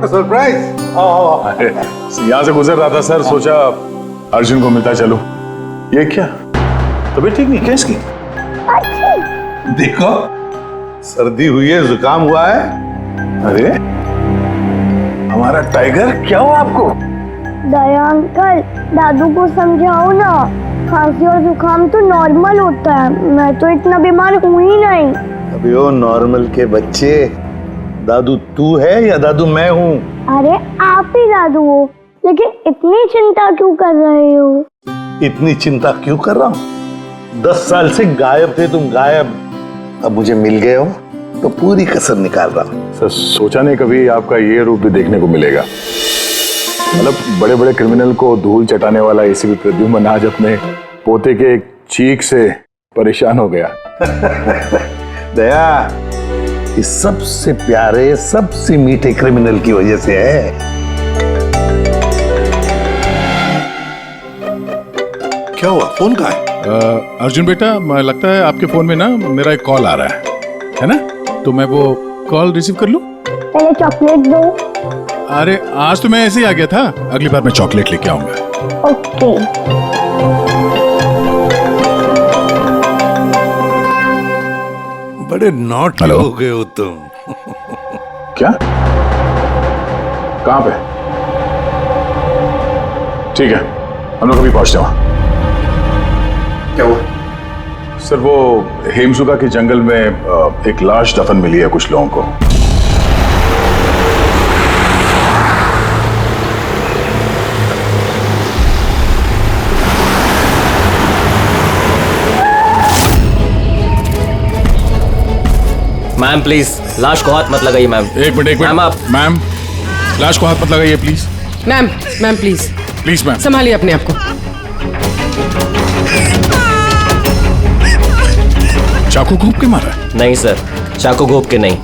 Surprise. अरे यहाँ से गुजर रहा था सर, सोचा अर्जुन को मिलता चलो। ये क्या तबीयत ठीक नहीं क्या इसकी? देखो सर्दी हुई है, जुकाम हुआ है। अरे हमारा टाइगर, क्या हुआ आपको? दया अंकल, दादू को समझाओ ना, खांसी और जुकाम तो नॉर्मल होता है, मैं तो इतना बीमार हूँ ही नहीं। अबे ओ नॉर्मल के बच्चे, दादू तू है या दादू मैं हूँ? अरे आप ही दादू हो, लेकिन इतनी चिंता क्यों कर रहे हो? इतनी चिंता क्यों कर रहा हूँ? 10 साल से गायब थे तुम, गायब। अब मुझे मिल गए हो तो पूरी कसर निकाल रहा हूँ। सर सोचा नहीं कभी आपका ये रूप भी देखने को मिलेगा। मतलब बड़े बड़े क्रिमिनल को धूल चटाने वाला एसीपी प्रद्युम्न आज अपने पोते के एक चीख से परेशान हो गया। दया, इस सबसे प्यारे सबसे मीठे क्रिमिनल की वजह से है। क्या हुआ, फोन कहाँ है? अर्जुन बेटा, लगता है आपके फोन में ना मेरा एक कॉल आ रहा है ना? तो मैं वो कॉल रिसीव कर लूं? पहले चॉकलेट दो। अरे आज तो मैं ऐसे ही आ गया था, अगली बार मैं चॉकलेट लेके आऊंगा। ओके। बड़े नॉटी हो गए हो तुम। क्या? कहाँ पे? ठीक है, हम लोग अभी पहुंचते वहां। क्या हुआ? सर वो हेमसुगा के जंगल में एक लाश दफन मिली है कुछ लोगों को। मैम प्लीज लाश को हाथ मत लगाइए मैम। एक मिनट मैम आप। मैम लाश को हाथ मत लगाइए please. Ma'am please please ma'am संभालिए अपने आप को। चाकू घोंप के मारा है? नहीं सर, चाकू घोंप के नहीं,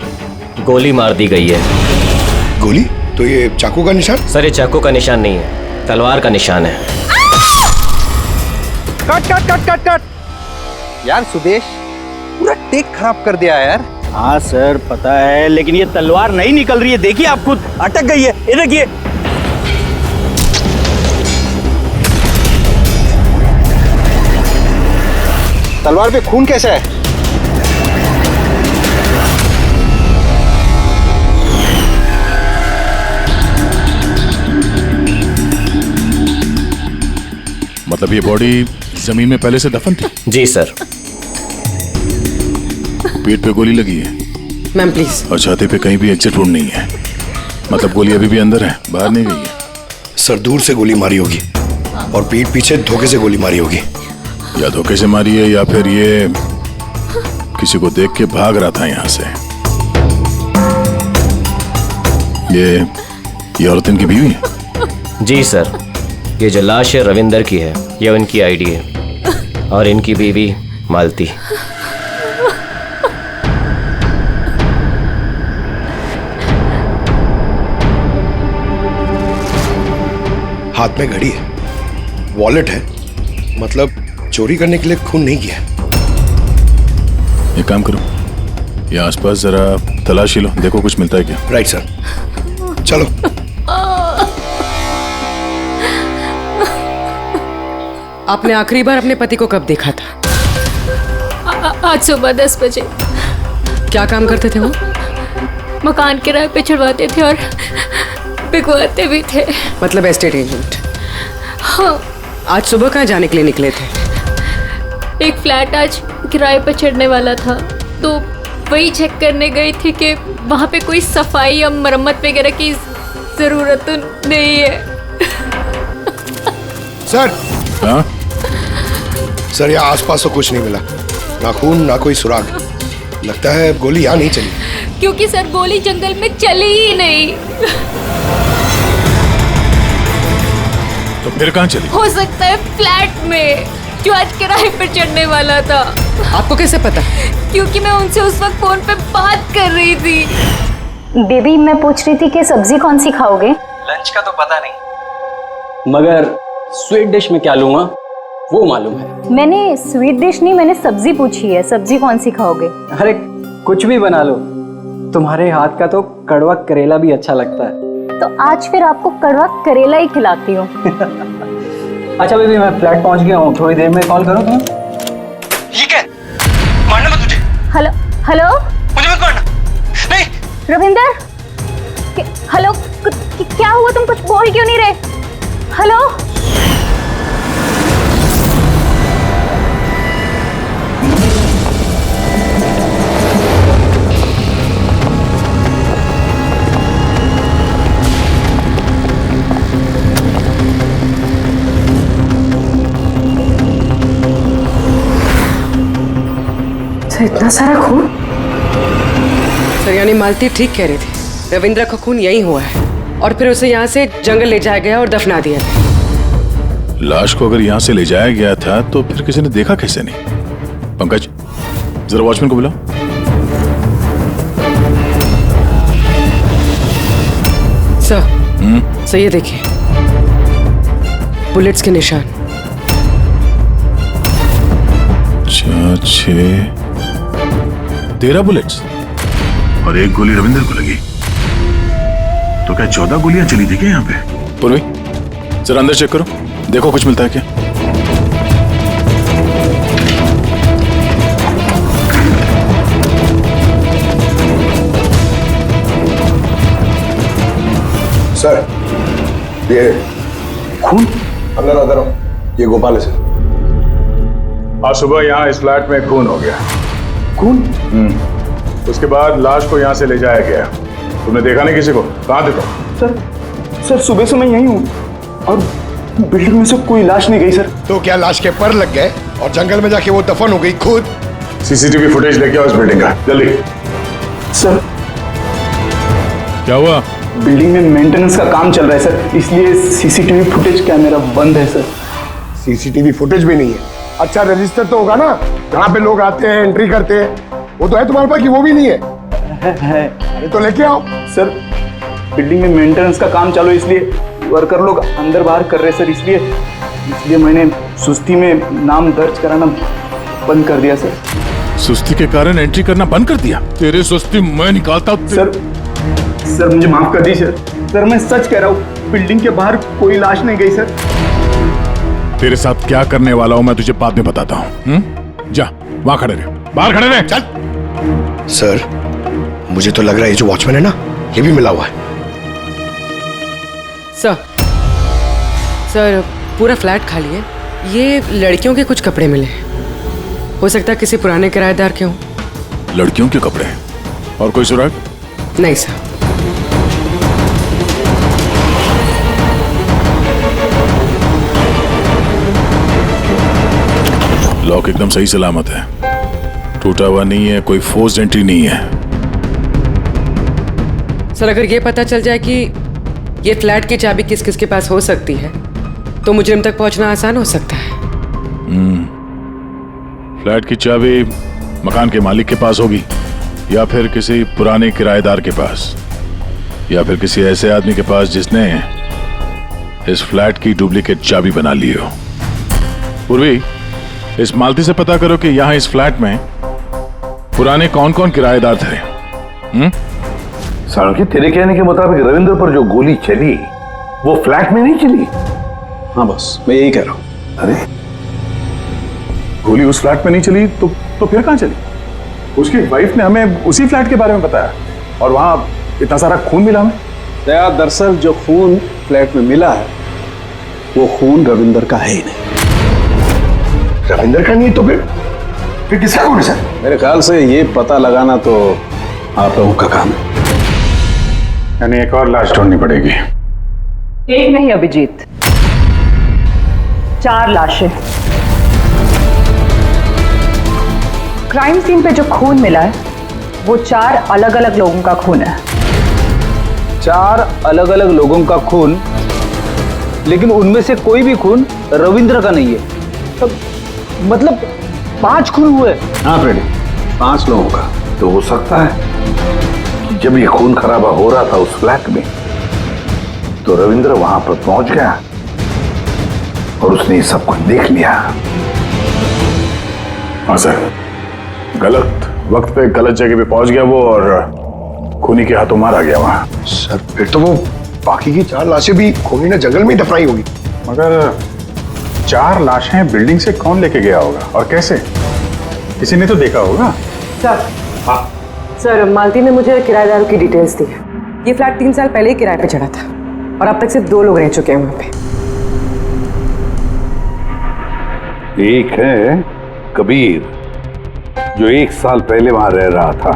गोली मार दी गई है। गोली? तो ये चाकू का निशान? सर ये चाकू का निशान नहीं है, तलवार का निशान है। Cut cut cut cut cut यार, सुदेश पूरा टेक खराब कर दिया यार। हाँ सर पता है, लेकिन ये तलवार नहीं निकल रही है, देखिए आप खुद, अटक गई है, ये देखिए। तलवार पे खून कैसा है? मतलब ये बॉडी जमीन में पहले से दफन थी? जी सर। पेट पे गोली लगी है मैम प्लीज। और छाती पे कहीं भी एग्जिट वुंड नहीं है, मतलब गोली अभी भी अंदर है, बाहर नहीं गई है। सर दूर से गोली मारी होगी और पीठ पीछे धोखे से गोली मारी होगी। या धोखे से मारी है या फिर ये किसी को देख के भाग रहा था यहाँ से। ये औरत इनकी बीवी है? जी सर, ये जो लाश है रविंदर की है, ये उनकी आईडी है और इनकी बीवी मालती। हाथ में घड़ी है, वॉलेट है, मतलब चोरी करने के लिए खून नहीं किया। एक काम करो, ये आसपास जरा तलाशी लो, देखो कुछ मिलता है क्या। राइट सर, चलो। आपने आखिरी बार अपने पति को कब देखा था? आज सुबह 10 बजे। क्या काम करते थे वो? मकान किराए पे चढ़वाते थे और बिकवाते भी थे। मतलब एस्टेट एजेंट? हाँ। आज सुबह कहाँ जाने के लिए निकले थे? एक फ्लैट आज किराए पर चढ़ने वाला था, तो वही चेक करने गई थी कि वहाँ पे कोई सफाई या मरम्मत वगैरह की जरूरत तो नहीं है। सर। हाँ? सर यहाँ आसपास तो कुछ नहीं मिला, ना खून ना कोई सुराग। लगता है गोली यहाँ नहीं चली। क्योंकि सर गोली जंगल में चली ही नहीं। तो फिर कहाँ चली? हो सकता है फ्लैट में, जो आज किराए पर चढ़ने वाला था। आपको कैसे पता? क्योंकि मैं उनसे उस वक्त फोन पे बात कर रही थी। बेबी मैं पूछ रही थी कि सब्जी कौन सी खाओगे? लंच का तो पता नहीं, मगर स्वीट डिश में क्या लूंगा वो मालूम है। मैंने स्वीट डिश नहीं, मैंने सब्जी पूछी है, सब्जी कौन सी खाओगे? अरे कुछ भी बना लो, तुम्हारे हाथ का तो कड़वा करेला भी अच्छा लगता है। तो आज फिर आपको कड़वा करेला ही खिलाती हूँ। अच्छा बेबी, मैं फ्लैट पहुंच गया हूँ, थोड़ी देर में कॉल करूँ तुम्हें? ये क्या? मारना मत मुझे। हेलो हेलो, मुझे मत मारना। नहीं। रविंदर, हेलो, क्या हुआ? तुम कुछ बोल क्यों नहीं रहे? हेलो। सर, इतना सारा खून? सर, यानी मालती ठीक कह रही थी, रविंद्र का खून यही हुआ है और फिर उसे यहाँ से जंगल ले जाया गया और दफना दिया गया। लाश को अगर यहाँ से ले जाया गया था तो फिर किसी ने देखा कैसे नहीं? पंकज, जरा वॉचमैन को बुलाओ। सर, ये देखिए, बुलेट्स के निशान। 13 बुलेट्स और एक गोली रविंदर को लगी, तो क्या 14 गोलियां चली थी क्या यहाँ पे? पूर्वी, जरा अंदर चेक करो, देखो कुछ मिलता है क्या। सर, ये खून अंदर अंदर हो। ये गोपाल है सर। आज सुबह यहाँ इस फ्लैट में खून हो गया। खून? उसके बाद लाश को यहाँ से ले जाया गया। तुमने देखा नहीं किसी को? कहाँ थे तुम? सर सुबह से मैं यहीं हूँ और बिल्डिंग में से कोई लाश नहीं गई सर। तो क्या लाश के पर लग गए और जंगल में जाके वो दफन हो गई खुद? सीसीटीवी फुटेज लेके आओ इस बिल्डिंग का, जल्दी। सर, क्या हुआ? बिल्डिंग में मेंटेनेंस का काम चल रहा है सर, इसलिए सीसीटीवी फुटेज कैमरा बंद है सर। सीसीटीवी फुटेज भी नहीं है? अच्छा, रजिस्टर तो होगा ना, जहाँ पे लोग आते हैं एंट्री करते हैं, वो तो है तुम्हारे पास कि वो भी नहीं है? है। अरे तो लेके आओ। सर, बिल्डिंग में मेंटेनेंस का काम चालू है, इसलिए वर्कर लोग अंदर बाहर कर रहे हैं सर, इसलिए मैंने सुस्ती में नाम दर्ज कराना बंद कर दिया सर। सुस्ती के कारण एंट्री करना बंद कर दिया? तेरे सुस्ती मैं निकालता हूँ। सर मुझे माफ कर दीजिए सर, मैं सच कह रहा हूँ, बिल्डिंग के बाहर कोई लाश नहीं गई सर। तेरे साथ क्या करने वाला हूँ मैं तुझे बाद में बताता हूँ। जा, वहां खड़े रहे, बाहर खड़े रहे। चल। सर, मुझे तो लग रहा है ये जो वॉचमैन है ना, ये भी मिला हुआ है। सर, पूरा फ्लैट खाली है, ये लड़कियों के कुछ कपड़े मिले हैं, हो सकता है किसी पुराने किराएदार के हों। लड़कियों के कपड़े? और कोई सुराग? नहीं सर। लॉक एकदम सही सलामत है, टूटा हुआ नहीं है, कोई फोर्स्ड एंट्री नहीं है। सर, अगर ये पता चल जाए कि ये फ्लैट की चाबी किस किस के पास हो सकती है तो मुजरिम तक पहुंचना आसान हो सकता है। फ्लैट की चाबी मकान के मालिक के पास होगी, या फिर किसी पुराने किराएदार के पास, या फिर किसी ऐसे आदमी के पास जिसने इस फ्लैट की डुप्लीकेट चाबी बना ली हो। पूर्वी, इस मालती से पता करो कि यहां इस फ्लैट में पुराने कौन कौन किराएदार थे। साळुंखे, तेरे कहने के मुताबिक रविंद्र पर जो गोली चली वो फ्लैट में नहीं चली? हाँ बस, मैं यही कह रहा हूँ। अरे, गोली उस फ्लैट में नहीं चली तो फिर कहाँ चली? उसकी वाइफ ने हमें उसी फ्लैट के बारे में बताया और वहां इतना सारा खून मिला हमें। दया, दरअसल जो खून फ्लैट में मिला है वो खून रविंदर का है ही नहीं। रविंदर का नहीं तो फिर किसका खून है सर? मेरे ख्याल से ये पता लगाना तो आप लोगों का काम है। यानी एक और लाश ढूंढनी पड़ेगी। एक नहीं अभिजीत, 4 लाशें। क्राइम सीन पे जो खून मिला है वो 4 अलग अलग लोगों का खून है। 4 अलग अलग लोगों का खून, लेकिन उनमें से कोई भी खून रविंद्र का नहीं है। तो मतलब 5 खून हुए। हाँ फ्रेडी, 5 लोगों का। तो हो सकता है कि जब ये खून खराबा हो रहा था उस फ्लैट में तो रविंद्र वहां पर पहुंच गया और उसने ये सब कुछ देख लिया। हाँ सर, गलत वक्त पे गलत जगह पे पहुंच गया वो और खूनी के हाथों मारा गया वहां। सर, फिर तो वो बाकी की 4 लाशें भी खूनी ने जंगल में ही दफनाई होगी। मगर 4 लाशें बिल्डिंग से कौन लेके गया होगा और कैसे? किसी ने तो देखा होगा। सर, सर मालती ने मुझे किराएदारों की डिटेल्स दी है। ये फ्लैट 3 साल पहले ही किराए पे चढ़ा था और अब तक सिर्फ 2 लोग रह चुके हैं वहां पे। एक है कबीर, जो 1 साल पहले वहां रह रहा था।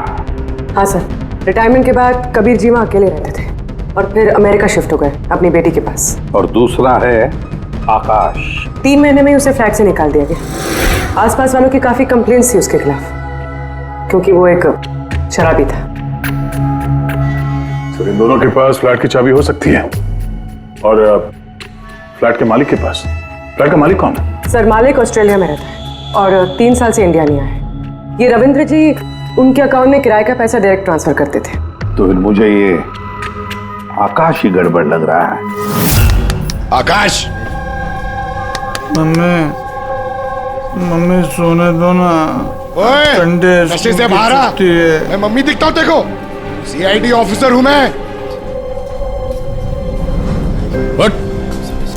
हाँ सर, रिटायरमेंट के बाद कबीर जी वहाँ अकेले रहते थे और फिर अमेरिका शिफ्ट हो गए अपनी बेटी के पास। और दूसरा है आकाश। 3 महीने में ही उसे फ्लैट से निकाल दिया गया। आसपास वालों की काफी कंप्लेंट्स थी उसके खिलाफ, क्योंकि वो एक शराबी था। तो इन दोनों के पास फ्लैट की चाबी हो सकती है। और फ्लैट के मालिक के पास? फ्लैट का मालिक कौन है? सर मालिक ऑस्ट्रेलिया में रहता है और 3 साल से इंडिया नहीं आया है। ये रविंद्र जी उनके अकाउंट में किराए का पैसा डायरेक्ट ट्रांसफर करते थे। तो फिर मुझे ये आकाश ही गड़बड़ लग रहा है। आकाश, मम्मी सोने दो ना। ओए, संडे नशे से बाहर आ। मैं मम्मी दिखता हूँ देखो, CID ऑफिसर हूँ मैं।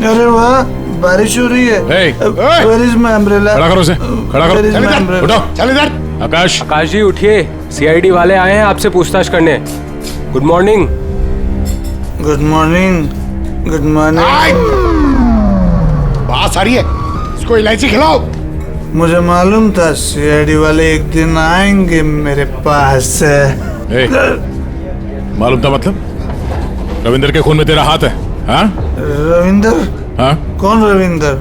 अरे वाह, बारिश हो रही है। Where is my umbrella? खड़ा करो उसे, खड़ा करो। Where is my umbrella? उठो। चल इधर। आकाश जी उठिए, CID वाले आए हैं आपसे पूछताछ करने। Good morning. Good morning, good morning. बात सारी है, इसको इलायची खिलाओ। मुझे मालूम था CID वाले एक दिन आएंगे मेरे पास। मालूम था मतलब? रविंदर के खून में तेरा हाथ है? हाँ? रविंदर? हाँ? कौन रविंदर?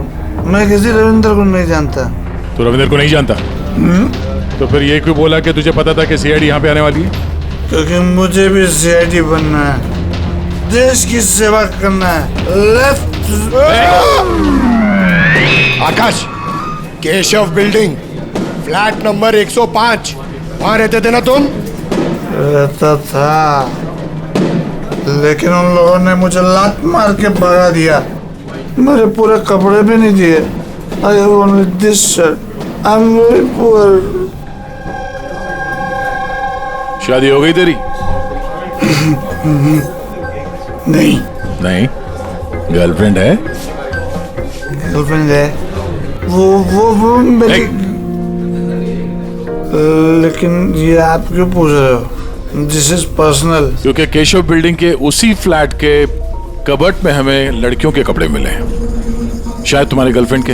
मैं किसी रविंदर को नहीं जानता। तो रविंदर को नहीं जानता? तो फिर ये क्यों बोला कि तुझे पता था कि CID यहाँ पे आने वाली है? क्योंकि मुझे भी CID बनना है, देश की सेवा करना है। लेफ्ट। आकाश, केशव बिल्डिंग, फ्लैट नंबर 105, वहां रहते थे ना तुम? रहता था, लेकिन उन लोगों ने मुझे लात मार के भगा दिया। मेरे पूरे कपड़े भी नहीं दिए। I have only this shirt. I'm very poor. शादी हो गई तेरी? नहीं। नहीं? गर्लफ्रेंड है? गर्लफ्रेंड है। वो मेरी। लेकिन ये आप क्यों पूछ रहे हो? This is personal. क्योंकि केशव बिल्डिंग के उसी फ्लैट के कबर्ड में हमें लड़कियों के कपड़े मिले हैं, शायद तुम्हारी गर्लफ्रेंड के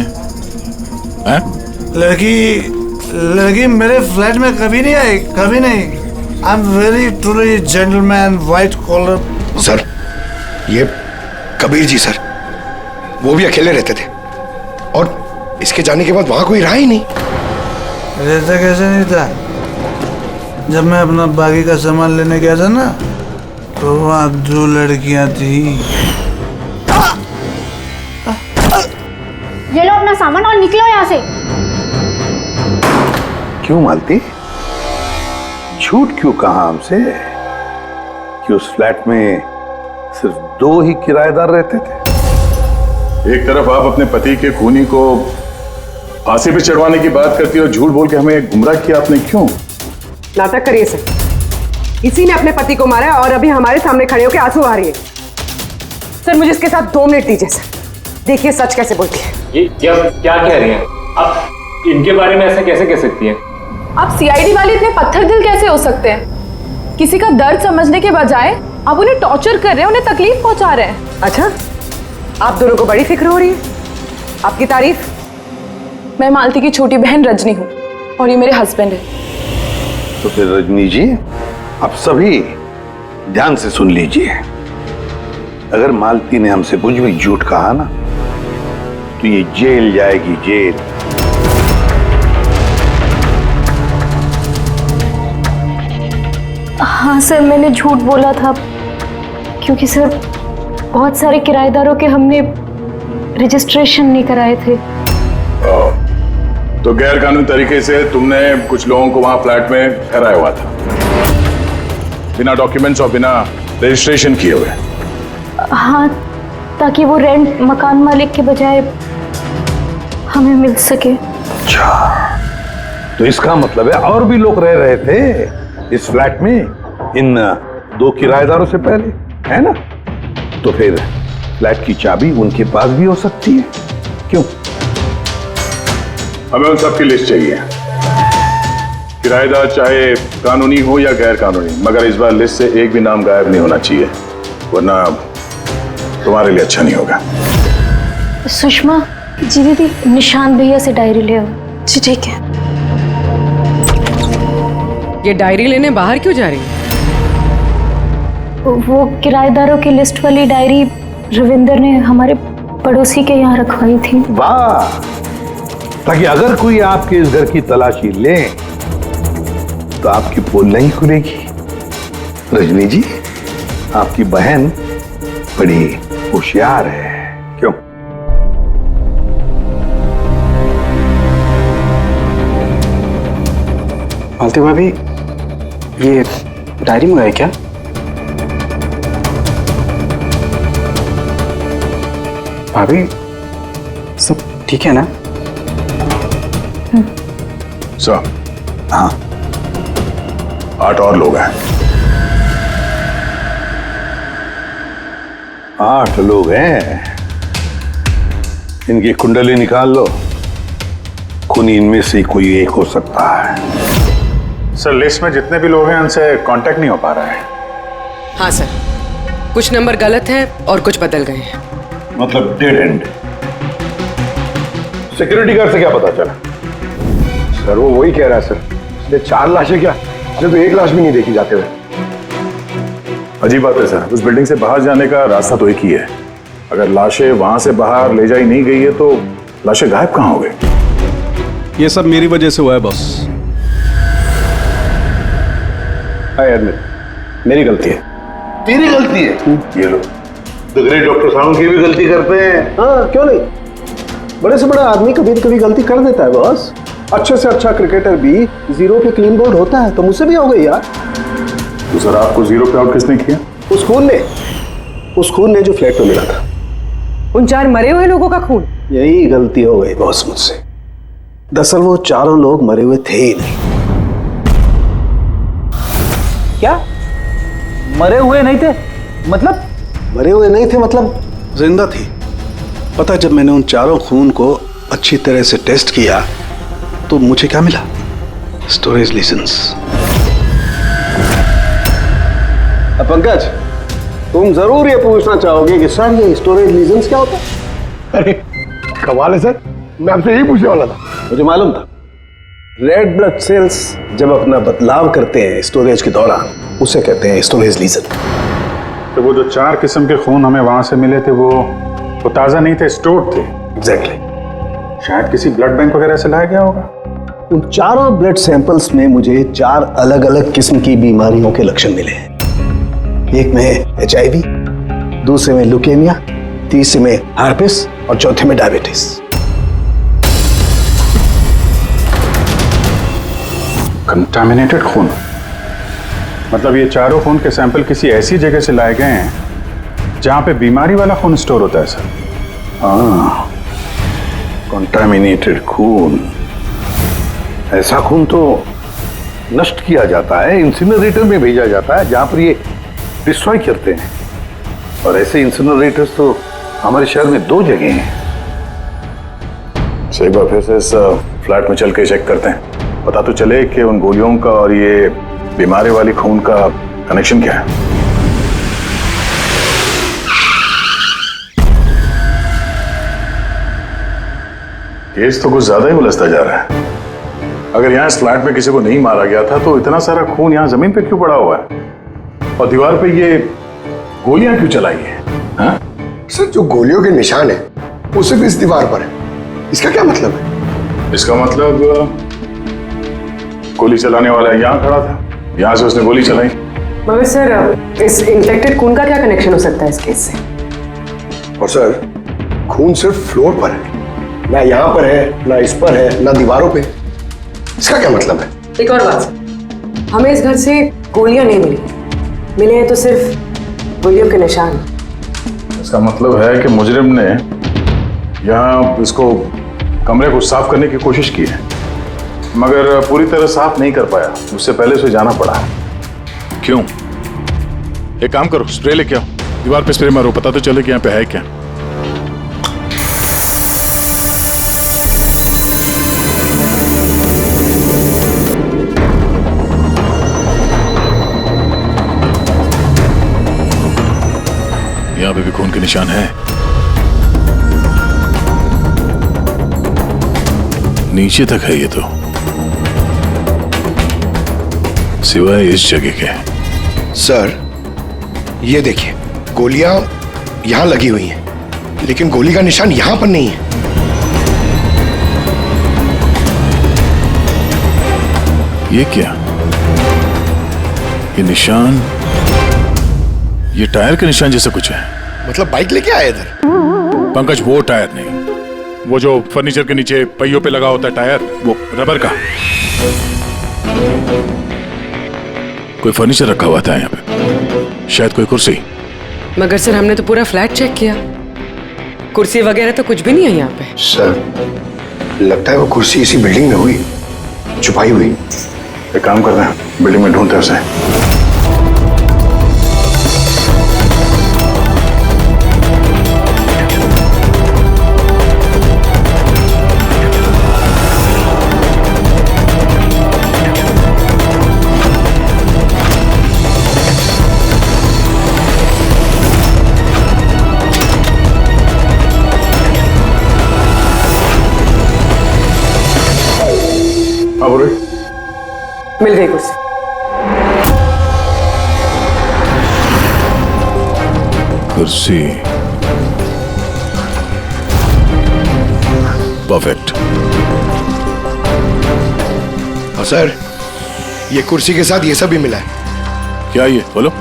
हैं? लड़की मेरे फ्लैट में कभी नहीं आई, कभी नहीं। I am very truly gentleman, white collar. Sir, ये कबीर जी सर, वो भी अकेले रहते थे और इसके जाने के बाद वहां कोई रहा ही नहीं। रहता कैसे नहीं था? जब मैं अपना बाकी का सामान लेने गया था ना, तो वहाँ 2 लड़कियां थी। ये लो अपना सामान और निकलो यहाँ से। क्यों मालती? झूठ क्यों कहा हमसे कि उस फ्लैट में सिर्फ 2 ही किराएदार रहते थे? एक तरफ आप अपने पति के खूनी को फांसी पे चढ़वाने की बात करती हो, झूठ बोल के हमें गुमराह किया आपने, क्यों? नाटक करिए सर, इसी ने अपने पति को मारा और अभी हमारे सामने खड़े होकर आंसू आ रही है। सर मुझे इसके साथ 2 मिनट दीजिए सर, देखिए सच कैसे बोलती है। ये क्या कह रही हैं आप? इनके बारे में ऐसा कैसे कह सकती हैं? आप CID वाले इतने पत्थर दिल कैसे हो सकते हैं? किसी का दर्द समझने के बजाय आप उन्हें टॉर्चर कर रहे हैं, उन्हें तकलीफ पहुंचा रहे हैं। अच्छा, आप दोनों को बड़ी फिक्र हो रही है? आपकी तारीफ? मैं मालती की छोटी बहन रजनी हूँ और ये मेरे हस्बैंड है। तो फिर रजनी जी, आप सभी ध्यान से सुन लीजिए। अगर मालती ने हमसे कुछ भी झूठ कहा ना, तो ये जेल जाएगी, जेल। हाँ सर, मैंने झूठ बोला था क्योंकि सर बहुत सारे किराएदारों के हमने रजिस्ट्रेशन नहीं कराए थे। तो गैर कानूनी तरीके से तुमने कुछ लोगों को वहां फ्लैट में ठहराया हुआ था, बिना डॉक्यूमेंट्स और बिना रजिस्ट्रेशन किए हुए? हाँ, ताकि वो रेंट मकान मालिक के बजाय हमें मिल सके। अच्छा, तो इसका मतलब है और भी लोग रह रहे थे इस फ्लैट में इन 2 किराएदारों से पहले, है ना? तो फिर फ्लैट की चाबी उनके पास भी हो सकती है, क्यों? हमें उन सबकी लिस्ट चाहिए, किराएदार चाहे कानूनी हो या गैर कानूनी, मगर इस बार लिस्ट से एक भी नाम गायब नहीं होना चाहिए, वरना तुम्हारे लिए अच्छा नहीं होगा। सुषमा जी दीदी, निशांत भैया से डायरी ले आओ। जी ठीक है। ये डायरी लेने बाहर क्यों जा रही है? वो किराएदारों की लिस्ट वाली डायरी रविंदर ने हमारे पड़ोसी के यहाँ रखवाई थी। वाह, ताकि अगर कोई आपके इस घर की तलाशी ले तो आपकी पोल नहीं खुलेगी। रजनी जी, आपकी बहन बड़ी होशियार है, क्यों? मालती भाभी, ये डायरी मंगाई क्या? भाभी, सब ठीक है ना? सब? हाँ। 8 और लोग हैं। 8 लोग हैं। इनकी कुंडली निकाल लो, खूनी इनमें से कोई एक हो सकता है। सर, लिस्ट में जितने भी लोग हैं उनसे कांटेक्ट नहीं हो पा रहा है। हाँ सर, कुछ नंबर गलत है और कुछ बदल गए हैं। मतलब डेड एंड। सिक्योरिटी गार्ड से क्या पता चला? सर वो वही कह रहा है सर, इसलिए 4 लाशें क्या, इसलिए तो 1 लाश भी नहीं देखी जाते हुए। अजीब बात है सर, उस बिल्डिंग से बाहर जाने का रास्ता तो एक ही है। अगर लाशें वहां से बाहर ले जाई नहीं गई है तो लाशें गायब कहां हो गई? ये सब मेरी वजह से हुआ है बॉस। हाय एडमिट, मेरी गलती है। तेरी गलती है? ये लो, द ग्रेट डॉक्टर साहब की भी गलती करते हैं। हाँ क्यों नहीं, बड़े से बड़ा आदमी कभी न कभी गलती कर देता है बॉस। अच्छे से अच्छा क्रिकेटर भी 0 पे क्लीन बोल्ड होता है, तो मुझसे भी हो गई यार। तो सर, आपको 0 पे आउट किसने किया? उस खून ने जो फ्लैट में मिला था। उन 4 मरे हुए लोगों का खून? यही गलती हो गई बॉस मुझसे। दरअसल वो 4 लोग मरे हुए थे ही नहीं। क्या मरे हुए नहीं थे? मतलब मरे हुए नहीं थे मतलब जिंदा थी। पता है, जब मैंने उन 4 खून को अच्छी तरह से टेस्ट किया तो मुझे क्या मिला? स्टोरेज लीजेंस। पंकज, तुम जरूर ये पूछना चाहोगे कि सर ये स्टोरेज लीजेंस क्या होता है? अरे कमाल है सर, मैं आपसे यही पूछने वाला था। मुझे मालूम था। रेड ब्लड सेल्स जब अपना बदलाव करते हैं स्टोरेज के दौरान, उसे कहते हैं स्टोरेज लीजन। तो वो जो 4 किस्म के खून हमें वहां से मिले थे वो ताजा नहीं थे, स्टोर थे। एग्जैक्टली। शायद किसी ब्लड बैंक वगैरह से लाया गया होगा। उन 4 ब्लड सैंपल्स में मुझे 4 अलग अलग किस्म की बीमारियों के लक्षण मिले हैं। एक में HIV, दूसरे में ल्यूकेमिया, तीसरे में हार्पिस और चौथे में डायबिटीज। कंटामिनेटेड खून? मतलब ये 4 खून के सैंपल किसी ऐसी जगह से लाए गए हैं जहां पे बीमारी वाला खून स्टोर होता है सर। हाँ, कंटामिनेटेड खून। ऐसा खून तो नष्ट किया जाता है, इंसिनरेटर में भेजा जाता है जहां पर ये डिस्ट्रॉय करते हैं। और ऐसे इंसिनरेटर्स तो हमारे शहर में 2 जगह हैं। एक बार फिर से इस फ्लैट में चल के चेक करते हैं, पता तो चले कि उन गोलियों का और ये बीमारी वाली खून का कनेक्शन क्या है। केस तो कुछ ज्यादा ही उलझता जा रहा है। अगर यहाँ इस फ्लैट में किसी को नहीं मारा गया था तो इतना सारा खून यहाँ जमीन पे क्यों पड़ा हुआ है और दीवार पे ये गोलियां क्यों चलाई है? हाँ? सर जो गोलियों के निशान है वो सिर्फ इस दीवार पर है, इसका क्या मतलब है? इसका मतलब गोली चलाने वाला यहाँ खड़ा था, यहाँ से उसने गोली चलाई। मगर सर, इस इन्फेक्टेड खून का क्या कनेक्शन हो सकता है इस केस से? और सर खून सिर्फ फ्लोर पर है, ना यहाँ पर है, ना इस पर है, ना दीवारों पे। इसका क्या मतलब है? एक और बात सर, हमें इस घर से गोलियां नहीं मिले हैं तो सिर्फ गोलियों के निशान। इसका मतलब है कि मुजरिम ने यहाँ इसको कमरे को साफ करने की कोशिश की है मगर पूरी तरह साफ नहीं कर पाया, उससे पहले उसे जाना पड़ा। क्यों? एक काम करो, स्प्रे लेके आओ। दीवार पे स्प्रे मारो, पता तो चले कि यहाँ पे है क्या। यहाँ पे भी खून के निशान है। नीचे तक है ये तो, सिवाय इस जगह के। सर ये देखिए, गोलियां यहां लगी हुई हैं, लेकिन गोली का निशान यहां पर नहीं है। ये क्या? ये निशान, ये टायर के निशान जैसा कुछ है। मतलब बाइक लेके आए इधर? पंकज, वो टायर नहीं, वो जो फर्नीचर के नीचे पहियों पे लगा होता है टायर, वो रबर का। कोई फर्नीचर रखा हुआ था यहाँ पे, शायद कोई कुर्सी। मगर सर हमने तो पूरा फ्लैट चेक किया, कुर्सी वगैरह तो कुछ भी नहीं है यहाँ पे। सर लगता है वो कुर्सी इसी बिल्डिंग में हुई, छुपाई हुई। एक काम करते हैं, बिल्डिंग में ढूंढते हैं उसे। मिल गई कुर्सी। कुर्सी परफेक्ट। और सर ये कुर्सी के साथ ये सब भी मिला है। क्या ये बोलो?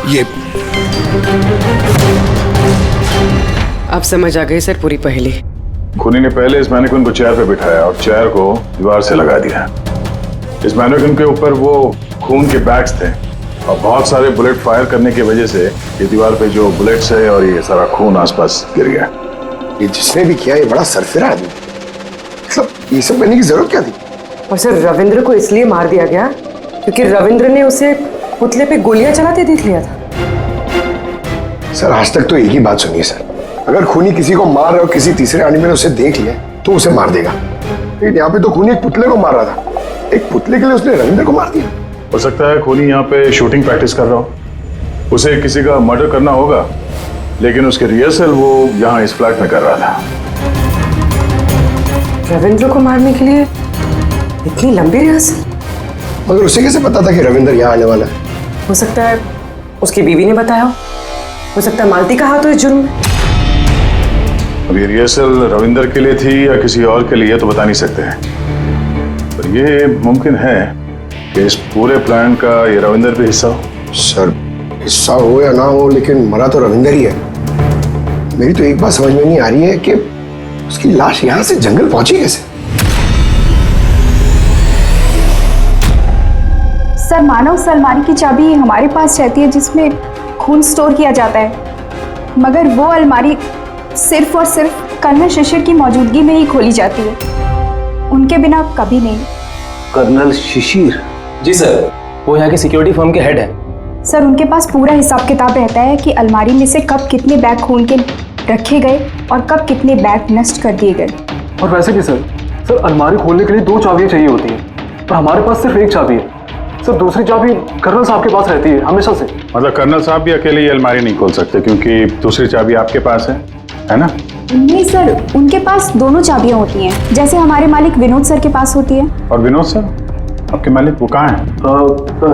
ये अब समझ आ गई सर पूरी पहेली। खूनी ने पहले इस मैनिक्विन को चेयर पे बिठाया और चेयर को दीवार से लगा दिया। इस मैनिक्विन के ऊपर वो खून के बैग्स थे और बहुत सारे बुलेट फायर करने की वजह से ये दीवार पे जो बुलेट्स है और ये सारा खून आसपास गिर गया। ये जिसने भी किया ये बड़ा सरफिरा आदमी, मतलब ये सब करने की जरूरत क्या थी? और सर रविंद्र को इसलिए मार दिया गया क्योंकि रविंद्र ने उसे पुतले पे गोलियां चलाते देख लिया था। सर आज तक तो एक ही बात सुनिए सर, अगर खूनी किसी को मार रहा हो, किसी तीसरे आदमी ने उसे देख लिया तो उसे मार देगा, लेकिन यहाँ पे तो खूनी एक पुतले को मार रहा था, एक पुतले के लिए उसने रविंद्र को मार दिया। हो सकता है खूनी यहाँ पे शूटिंग प्रैक्टिस कर रहा हो, उसे किसी का मर्डर करना होगा, लेकिन उसके रिहर्सल वो यहाँ इस फ्लैट में कर रहा था। रविंद्र को मारने के लिए इतनी लंबी रिहर्सल? मगर उसे कैसे पता था कि रविंद्र यहाँ आने वाला है? हो सकता है उसकी बीवी ने बताया हो सकता है मालती का हाथ हो इस जुर्म में। अब ये रिहर्सल रविंद्र के लिए थी या किसी और के लिए तो बता नहीं सकते हैं, पर ये मुमकिन है कि इस पूरे प्लान का ये रविंद्र भी हिस्सा हो। सर हिस्सा हो या ना हो, लेकिन मरा तो रविंद्र ही है। मेरी तो एक बात समझ में नहीं आ रही है कि उसकी लाश यहाँ से जंगल पहुंची कैसे? सर मानो उस अलमारी की चाबी हमारे पास रहती है जिसमें खून स्टोर किया जाता है, मगर वो अलमारी सिर्फ और सिर्फ कर्नल शिशिर की मौजूदगी में ही खोली जाती है, उनके बिना कभी नहीं। कर्नल शिशिर? जी सर, वो यहाँ के सिक्योरिटी फर्म के हेड है। सर उनके पास पूरा हिसाब किताब रहता है कि अलमारी में से कब कितने बैग खून के रखे गए और कब कितने बैग नष्ट कर दिए गए। और वैसे भी सर अलमारी खोलने के लिए 2 चाबियां चाहिए होती है, पर हमारे पास सिर्फ एक चाबी है। सर दूसरी चाबी कर्नल साहब के पास रहती है हमेशा से। मतलब कर्नल साहब भी अकेले ये अलमारी नहीं खोल सकते क्योंकि दूसरी चाबी आपके पास है ना? नहीं सर, उनके पास दोनों चाबियां होती हैं, जैसे हमारे मालिक विनोद सर के पास होती है। और विनोद सर आपके मालिक वो कहाँ हैं?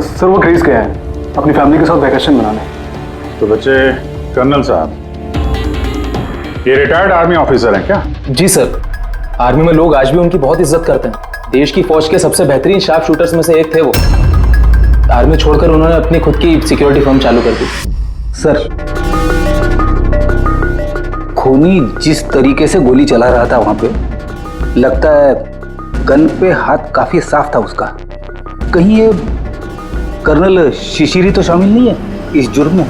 सर वो ग्रीस गए हैं अपनी फैमिली के साथ वैकेशन मनाने। तो बच्चे कर्नल साहब ये रिटायर्ड आर्मी ऑफिसर हैं क्या? जी सर, आर्मी में लोग आज भी उनकी बहुत इज्जत करते हैं। देश की फौज के सबसे बेहतरीन शार्प शूटर्स में से एक थे वो। आर्मी छोड़कर उन्होंने अपनी खुद की सिक्योरिटी फर्म चालू कर दी। सर खूनी जिस तरीके से गोली चला रहा था वहां पे, लगता है गन पे हाथ काफी साफ था उसका। कहीं ये कर्नल शिशिरी तो शामिल नहीं है इस जुर्म में?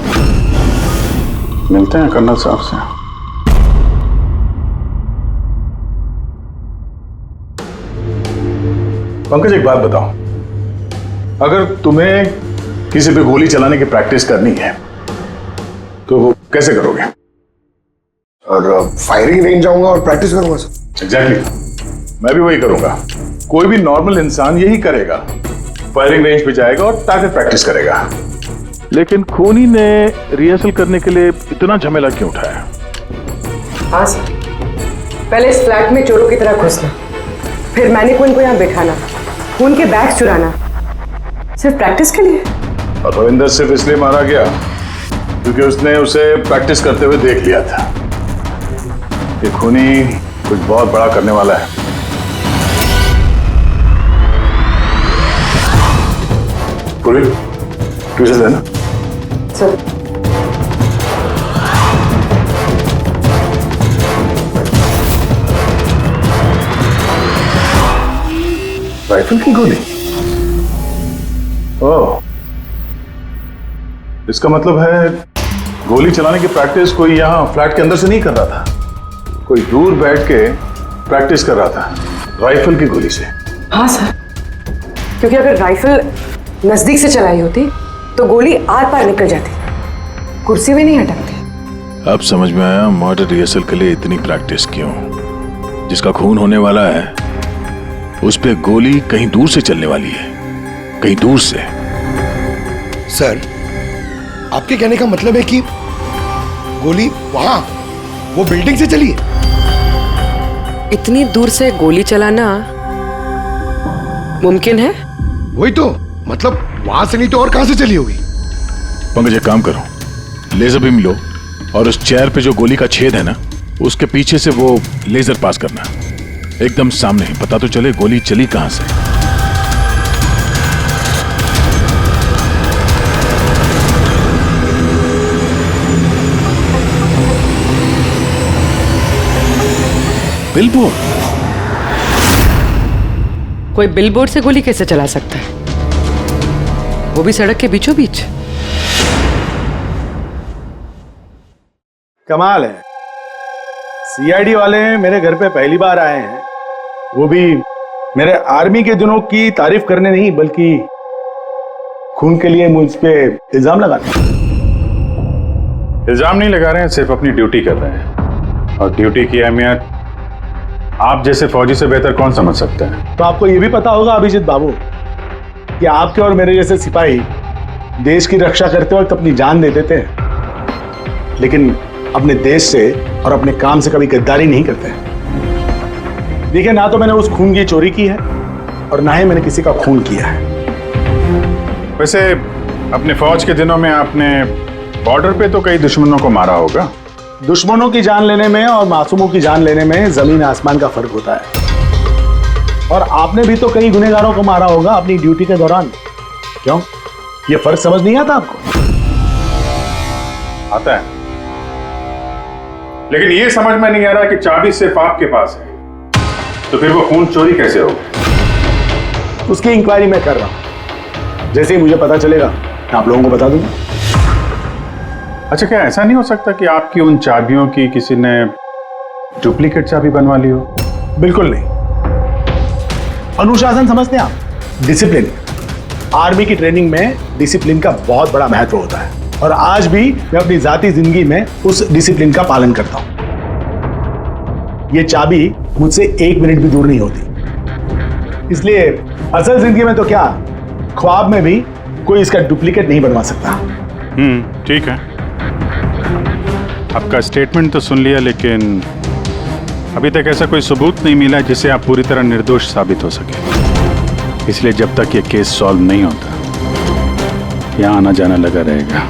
मिलते हैं कर्नल साहब से। पंकज एक बात बताओ, अगर तुम्हें किसी पे गोली चलाने की प्रैक्टिस करनी है तो वो कैसे करोगे? और फायरिंग रेंज जाऊंगा और प्रैक्टिस करूंगा सर। एग्जैक्टली, मैं भी वही करूंगा। कोई भी नॉर्मल इंसान यही करेगा, फायरिंग रेंज पे जाएगा और टारगेट प्रैक्टिस करेगा। लेकिन खूनी ने रिहर्सल करने के लिए इतना झमेला क्यों उठाया? हाँ सर, पहले इस फ्लैट में चोरों की तरह घुसना, फिर मैनिक्विन को यहाँ बिठाना, खून के बैग चुराना, सिर्फ प्रैक्टिस के लिए। और रविंदर सिर्फ इसलिए मारा गया क्योंकि उसने उसे प्रैक्टिस करते हुए देख लिया था कि खूनी कुछ बहुत बड़ा करने वाला है। पूरी ट्यूशन देना सर। राइफल की गोली? ओह, इसका मतलब है गोली चलाने की प्रैक्टिस कोई यहाँ फ्लैट के अंदर से नहीं कर रहा था, कोई दूर बैठ के प्रैक्टिस कर रहा था राइफल की गोली से। हाँ सर, क्योंकि अगर राइफल नजदीक से चलाई होती तो गोली आर पार निकल जाती, कुर्सी भी नहीं हटकती। अब समझ में आया मर्डर रिहर्सल के लिए इतनी प्रैक्टिस क्यों। जिसका खून होने वाला है उस पे गोली कहीं दूर से चलने वाली है, कहीं दूर से। सर, आपके कहने का मतलब है कि गोली वहां वो बिल्डिंग से चली है? इतनी दूर से गोली चलाना मुमकिन है? वही तो, मतलब वहां से नहीं तो और कहां से चली होगी? पंकज, एक काम करो, लेजर बीम लो और उस चेयर पे जो गोली का छेद है ना, उसके पीछे से वो लेजर पास करना, एकदम सामने, पता तो चले गोली चली कहां से। बिलबोर्ड? कोई बिलबोर्ड से गोली कैसे चला सकता है, वो भी सड़क के बीचों बीच? कमाल है, सीआईडी वाले मेरे घर पे पहली बार आए हैं, वो भी मेरे आर्मी के दिनों की तारीफ करने नहीं बल्कि खून के लिए मुझ पे इल्जाम लगाते। इल्जाम नहीं लगा रहे हैं, सिर्फ अपनी ड्यूटी कर रहे हैं, और ड्यूटी की अहमियत आप जैसे फौजी से बेहतर कौन समझ सकता है। तो आपको ये भी पता होगा अभिजीत बाबू कि आपके और मेरे जैसे सिपाही देश की रक्षा करते वक्त अपनी जान दे देते हैं, लेकिन अपने देश से और अपने काम से कभी गद्दारी नहीं करते। देखिए, ना तो मैंने उस खून की चोरी की है और ना ही मैंने किसी का खून किया है। वैसे अपने फौज के दिनों में आपने बॉर्डर पे तो कई दुश्मनों को मारा होगा। दुश्मनों की जान लेने में और मासूमों की जान लेने में जमीन आसमान का फर्क होता है, और आपने भी तो कई गुनहगारों को मारा होगा अपनी ड्यूटी के दौरान। क्यों, ये फर्क समझ नहीं आता आपको? आता है, लेकिन ये समझ में नहीं आ रहा कि चाबी सिर्फ आपके पास है, तो फिर वो खून चोरी कैसे होगा? उसकी इंक्वायरी मैं कर रहा हूं, जैसे ही मुझे पता चलेगा मैं आप लोगों को बता दूंगा। अच्छा, क्या ऐसा नहीं हो सकता कि आपकी उन चाबियों की किसी ने डुप्लीकेट चाबी बनवा ली हो? बिल्कुल नहीं। अनुशासन समझते हैं आप, डिसिप्लिन। आर्मी की ट्रेनिंग में डिसिप्लिन का बहुत बड़ा महत्व होता है, और आज भी मैं अपनी जाती जिंदगी में उस डिसिप्लिन का पालन करता हूं। ये चाबी मुझसे 1 मिनट भी दूर नहीं होती, इसलिए असल जिंदगी में तो क्या, ख्वाब में भी कोई इसका डुप्लीकेट नहीं बनवा सकता। ठीक है, आपका स्टेटमेंट तो सुन लिया, लेकिन अभी तक ऐसा कोई सबूत नहीं मिला जिससे आप पूरी तरह निर्दोष साबित हो सके। इसलिए जब तक ये केस सॉल्व नहीं होता, यहाँ आना जाना लगा रहेगा।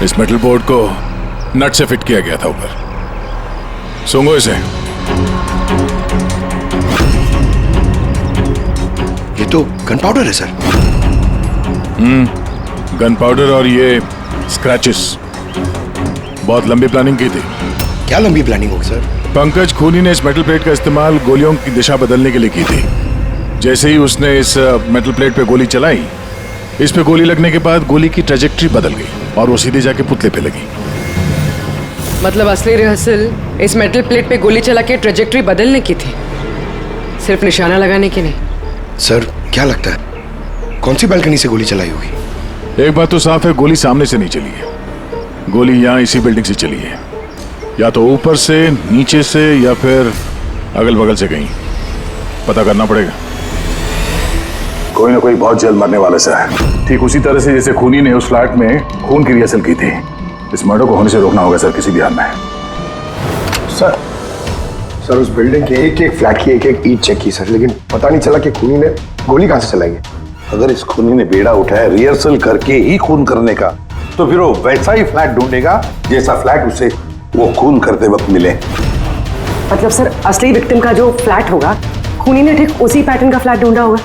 इस मेटल बोर्ड को नट से फिट किया गया था ऊपर। सूंघो इसे। ये तो गन पाउडर है सर। गन पाउडर और ये स्क्रैचेस। बहुत लंबी प्लानिंग की थी। क्या लंबी प्लानिंग होगी सर? पंकज खूनी ने इस मेटल प्लेट का इस्तेमाल गोलियों की दिशा बदलने के लिए की थी। जैसे ही उसने इस मेटल प्लेट पे गोली चलाई, इस पे गोली लगने के बाद गोली की ट्रेजेक्ट्री बदल गई और वो सीधे जाके पुतले पे लगी। मतलब असली रिहर्सल इस मेटल प्लेट पे गोली चला के ट्रेजेक्ट्री बदलने की थी, सिर्फ निशाना लगाने की नहीं। सर क्या लगता है कौन सी बालकनी से गोली चलाई होगी? एक बात तो साफ है, गोली सामने से नहीं चली है। गोली यहाँ इसी बिल्डिंग से चली है, या तो ऊपर से, नीचे से, या फिर अगल बगल से कहीं। पता करना पड़ेगा। कोई ना कोई बहुत जल्द मरने वाला सा है, ठीक उसी तरह से जैसे खूनी ने उस फ्लैट में खून की रिहर्सल की थी। इस मर्डर को होने से रोकना होगा सर, किसी भी हाल में। सर उस बिल्डिंग के एक एक फ्लैट की एक एक ईंट चेक की सर, लेकिन पता नहीं चला कि खूनी ने गोली कहां से चलाई है। अगर इस खूनी ने बेड़ा उठाया रिहर्सल करके ही खून करने का, तो फिर वो वैसा ही फ्लैट ढूंढेगा जैसा फ्लैट उसे वो खून करते वक्त मिले। मतलब सर असली विक्टिम का जो फ्लैट होगा, खूनी ने ठीक उसी पैटर्न का फ्लैट ढूंढा होगा।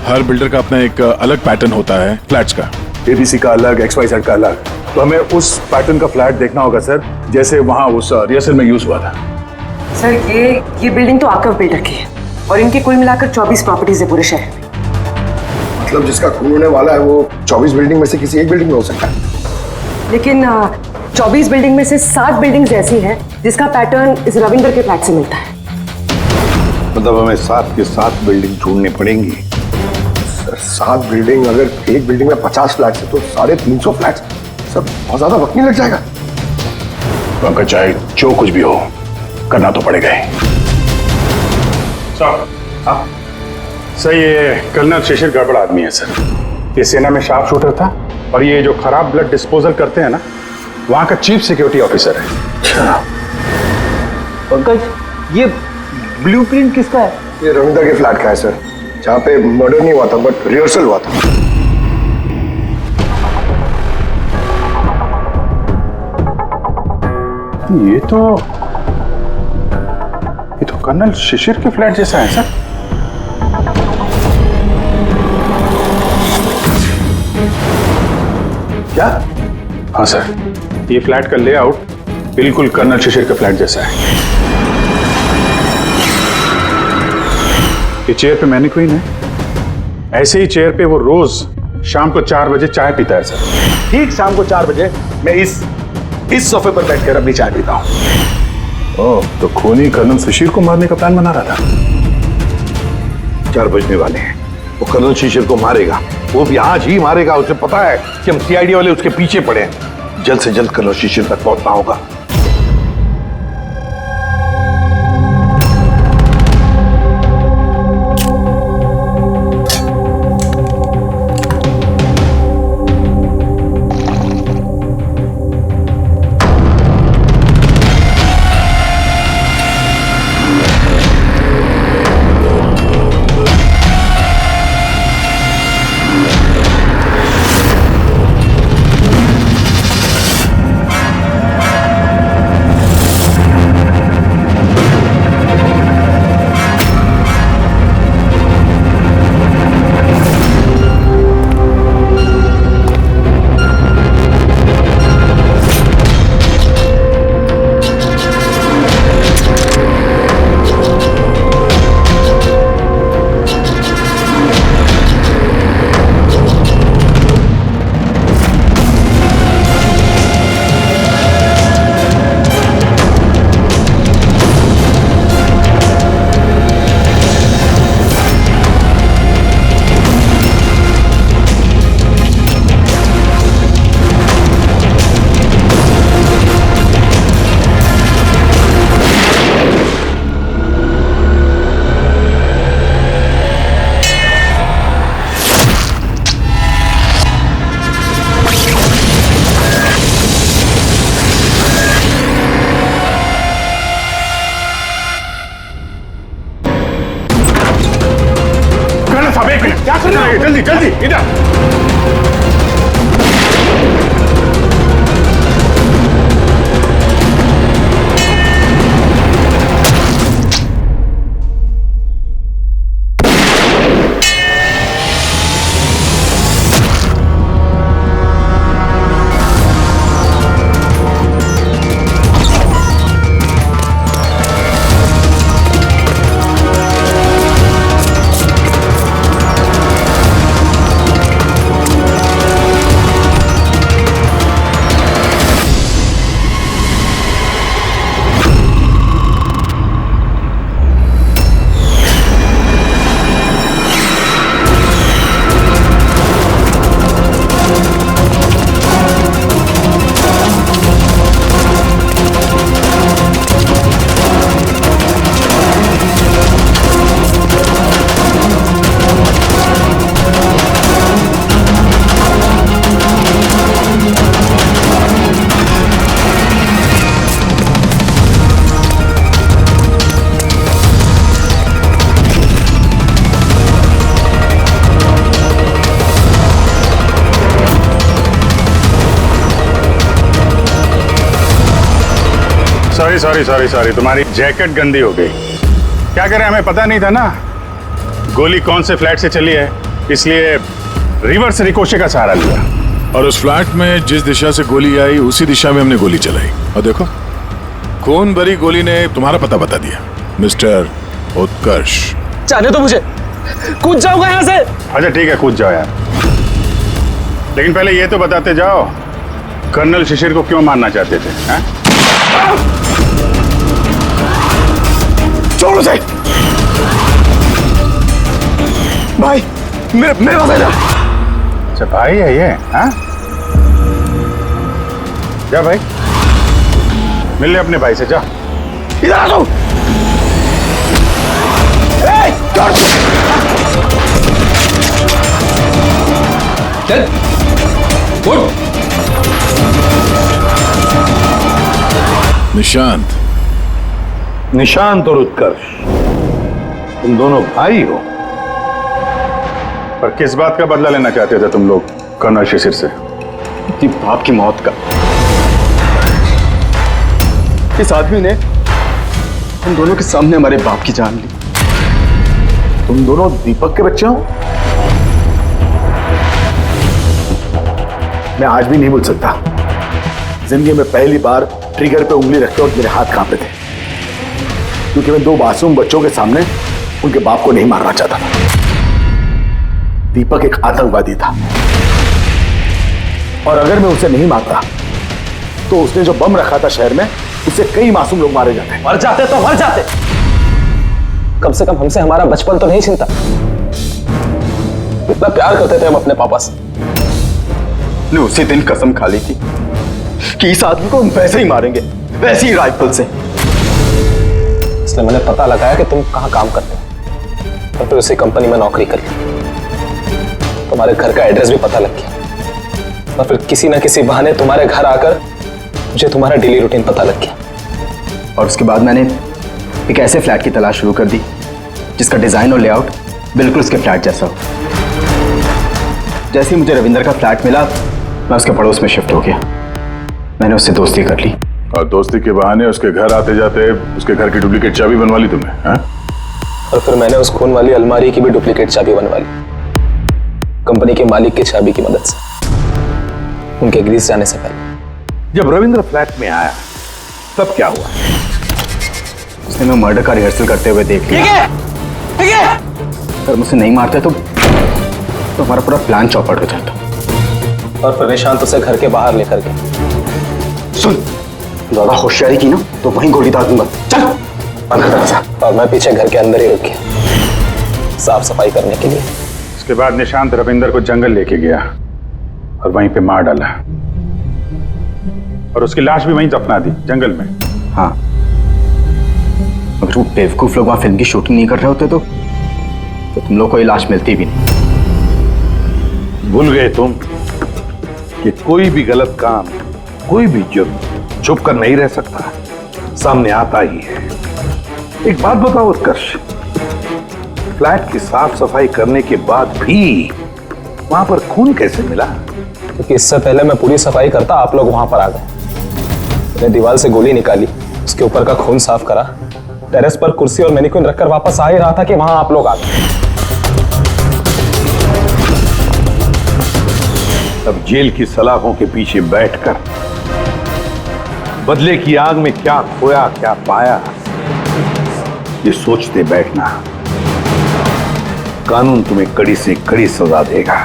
हर बिल्डर का अपना एक अलग पैटर्न होता है फ्लैट्स का। एबीसी का अलग, XYZ का अलग। तो हमें उस पैटर्न का फ्लैट देखना होगा सर, जैसे वहां उस रिहर्सल में यूज हुआ था। सर ये बिल्डिंग तो आकव बिल्डर की है और इनकी कुल मिलाकर 24 प्रॉपर्टीज है पूरे शहर में। मतलब जिसका खून होने वाला है वो 24 बिल्डिंग में से किसी एक बिल्डिंग में हो सकता है। लेकिन 24 बिल्डिंग में से 7 बिल्डिंग्स ऐसी हैं जिसका पैटर्न इस रविंदर के फ्लैट से मिलता है। मतलब हमें 7 के 7 बिल्डिंग ढूंढनी पड़ेंगी। 7 बिल्डिंग, अगर एक बिल्डिंग में 50 फ्लैट्स है तो 350 फ्लैट्स। सब बहुत ज्यादा वक्त नहीं लग जाएगा? पंकज चाहे जो कुछ भी हो, करना तो पड़ेगा ही। सर ये कर्नल शिशिर गड़बड़ आदमी है सर। ये सेना में शार्प शूटर था और ये जो खराब ब्लड डिस्पोजल करते हैं ना, वहां का चीफ सिक्योरिटी ऑफिसर है। अच्छा पंकज, ये ब्लूप्रिंट किसका है? ये रविंदर के फ्लैट का है सर, जहाँ पे मर्डर नहीं हुआ था बट रिहर्सल हुआ था। ये तो कर्नल शिशिर के फ्लैट जैसा है सर। क्या? हाँ सर, ये फ्लैट का लेआउट बिल्कुल कर्नल शिशिर के फ्लैट जैसा है। ये चेयर पे मैनिक्विन है, ऐसे ही चेयर पे वो रोज शाम को 4 बजे चाय पीता है सर। ठीक शाम को 4 बजे मैं इस सोफे पर बैठकर अपनी चाय पीता हूं। ओह, तो खूनी कर्नल शिशिर को मारने का प्लान बना रहा था। 4 बजने वाले हैं, वो कर्नल शिशिर को मारेगा, वो भी आज ही मारेगा। उसे पता है कि हम CID वाले उसके पीछे पड़े हैं। जल्द से जल्द कर्नल शिशिर तक पहुंचना होगा। क्या कर रहे हैं? जल्दी जल्दी इधर। सॉरी सॉरी सॉरी सॉरी, तुम्हारी जैकेट गंदी हो गई। क्या करें, हमें पता नहीं था ना गोली कौन से फ्लैट से चली है, इसलिए रिवर्स रिकोशे का सहारा लिया। और उस फ्लैट में जिस दिशा से गोली आई उसी दिशा में हमने गोली चलाई, और देखो खून भरी गोली ने तुम्हारा पता बता दिया, मिस्टर उत्कर्ष। जाने दो मुझे, कूद जाऊंगा यहाँ से। अच्छा ठीक है, कूद जाओ यार, लेकिन पहले ये तो बताते जाओ कर्नल शिशिर को क्यों मारना चाहते थे? छोड़ उसे भाई, मेरे पास आ जा। अच्छा भाई है ये, हाँ? जा भाई, मिल ले अपने भाई से, जा। इधर आ जाओ। चल उठ। निशांत, निशांत और उत्कर्ष, तुम दोनों भाई हो। पर किस बात का बदला लेना चाहते थे तुम लोग कर्नल शिशिर से? अपनी बाप की मौत का। इस आदमी ने हम दोनों के सामने हमारे बाप की जान ली। तुम दोनों दीपक के बच्चे हो? मैं आज भी नहीं भूल सकता, जिंदगी में पहली बार ट्रिगर पे उंगली रखते वक्त मेरे हाथ कांपे थे, क्योंकि मैं दो मासूम बच्चों के सामने उनके बाप को नहीं मारना चाहता था। दीपक एक आतंकवादी था, और अगर मैं उसे नहीं मारता तो उसने जो बम रखा था शहर में, उससे कई मासूम लोग मारे जाते। मर जाते तो मर जाते, कम से कम हमसे हमारा बचपन तो नहीं छीनता। इतना प्यार करते थे हम अपने पापा से। ने उसी दिन कसम खा ली थी कि इस आदमी को हम वैसे ही मारेंगे, वैसे ही राइफल से। इसलिए मैंने पता लगाया कि तुम कहाँ काम करते हो, और फिर उसी कंपनी में नौकरी कर ली। तुम्हारे घर का एड्रेस भी पता लग गया, और फिर किसी ना किसी बहाने तुम्हारे घर आकर मुझे तुम्हारा डेली रूटीन पता लग गया। और उसके बाद मैंने एक ऐसे फ्लैट की तलाश शुरू कर दी जिसका डिजाइन और लेआउट बिल्कुल उसके फ्लैट जैसा हो। जैसे ही मुझे रविंदर का फ्लैट मिला, मैं उसके पड़ोस में शिफ्ट हो गया। मैंने उससे दोस्ती कर ली, और दोस्ती के बहाने उसके घर आते जाते उसके घर की डुप्लीकेट चाबी बनवा ली तुमने, हाँ? और फिर मैंने उस खून वाली अलमारी की भी डुप्लीकेट चाबी बनवा ली, कंपनी के मालिक की चाबी की मदद से, उनके ग्रीस जाने से पहले। जब रविंद्र फ्लैट में आया तब क्या हुआ? उसने मैं मर्डर का रिहर्सल करते हुए देख लिया। अगर मुझसे नहीं मारते तो हमारा पूरा प्लान चौपट हो जाता। और फिर निशांत उसे घर के बाहर लेकर गए। सुन, ज्यादा होशियारी की ना तो वहीं गोली दाग दूंगा। चल बंद कर दरवाजा। और मैं पीछे घर के अंदर ही रुक गया साफ सफाई करने के लिए। उसके बाद निशांत रविंदर को जंगल लेके गया और वहीं पे मार डाला, और उसकी लाश भी वहीं दफना दी जंगल में। हाँ, अगर वो बेवकूफ लोग वहां फिल्म की शूटिंग नहीं कर रहे होते तो तुम लोग को ये लाश मिलती भी नहीं। भूल गए तुम कि कोई भी गलत काम, कोई भी जुर्म छुप कर नहीं रह सकता, सामने आता ही है। एक बात बताओ उत्कर्ष, फ्लैट की साफ सफाई करने के बाद भी वहां पर खून कैसे मिला? क्योंकि इससे पहले मैं पूरी सफाई करता आप लोग वहां पर आ गए। मैंने दीवार से गोली निकाली, उसके ऊपर का खून साफ करा, टेरेस पर कुर्सी और मैनिक्विन रखकर वापस आ ही रहा था कि वहां आप लोग आ गए। अब जेल की सलाखों के पीछे बैठकर बदले की आग में क्या खोया क्या पाया, ये सोचते बैठना, कानून तुम्हें कड़ी से कड़ी सजा देगा।